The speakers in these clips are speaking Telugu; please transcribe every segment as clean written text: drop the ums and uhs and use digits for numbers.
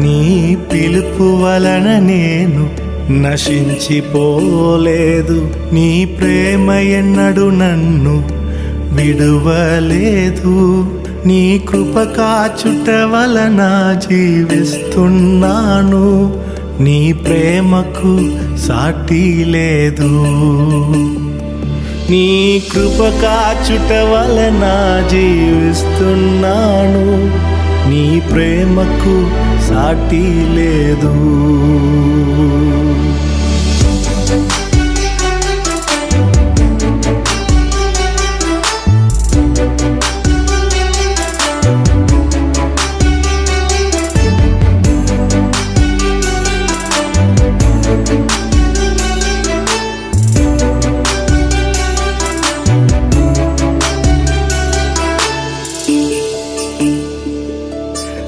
నీ పిలుపు వలన నేను నశించిపోలేదు. నీ ప్రేమ ఎన్నడు నన్ను విడువలేదు. నీ కృప కాచుట వలన జీవిస్తున్నాను. నీ ప్రేమకు సాటి లేదు. నీ కృప కాచుట వలన జీవిస్తున్నాను. నీ ప్రేమకు సాటి లేదు.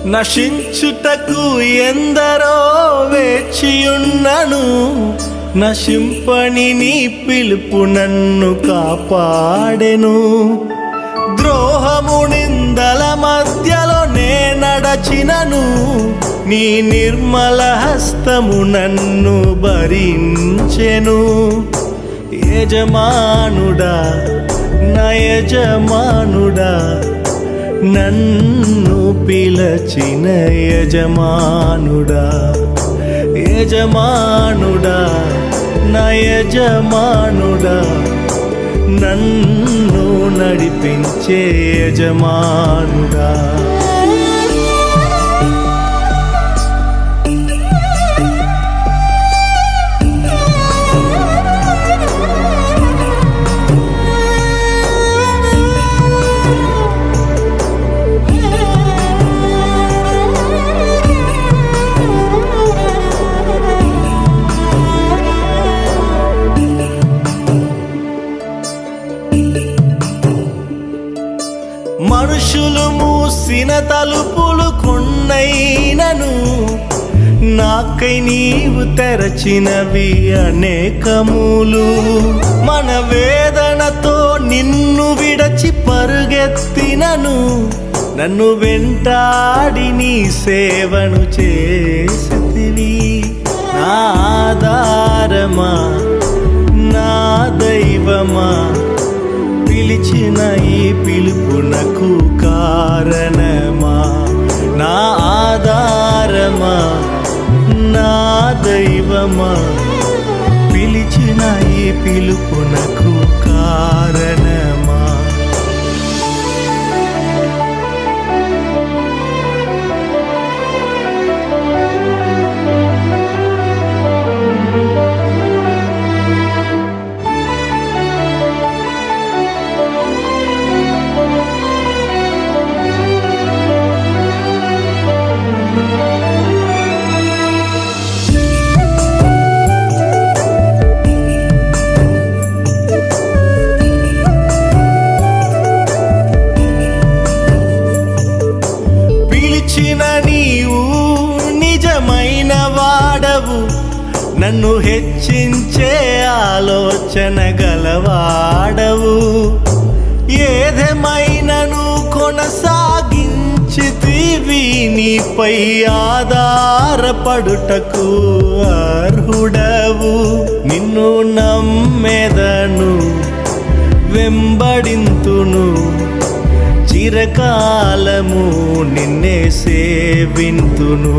నశించుటకు ఎందరో వేచియున్నను. నశింపని నీ పిలుపు నన్ను కాపాడెను. ద్రోహము నిందల మధ్యలో నే నడచినను. నీ నిర్మల హస్తము నన్ను భరించెను. యజమానుడా, నా యజమానుడా, నన్ను పిలచిన యజమానుడా, యజమానుడా, నా యజమానుడా, నన్ను నడిపించే యజమానుడా. మనుషులు మూసిన తలుపులు కొన్నైనను, నాకై నీవు తెరచినవి అనేకములు. మన వేదనతో నిన్ను విడచి పరుగెత్తినను. నన్ను వెంటాడి నీ సేవను చేసితివి. నా ఆధారమా, నా దైవమా, పిలిచిన ఈ పిలుపునకు కారణమా. నా ఆధారమా, నా దైవమా, పిలిచిన ఈ పిలుపునకు కారణమా. నీవు నిజమైన వాడవు. నన్ను హెచ్చించే ఆలోచన గలవాడవు. ఏదేమైనను కొనసాగించితివి. నీపై ఆధారపడుటకు అర్హుడవు. నిన్ను నమ్మెదను, వెంబడింతును. చిరకాలము నిన్నే సేవింతును.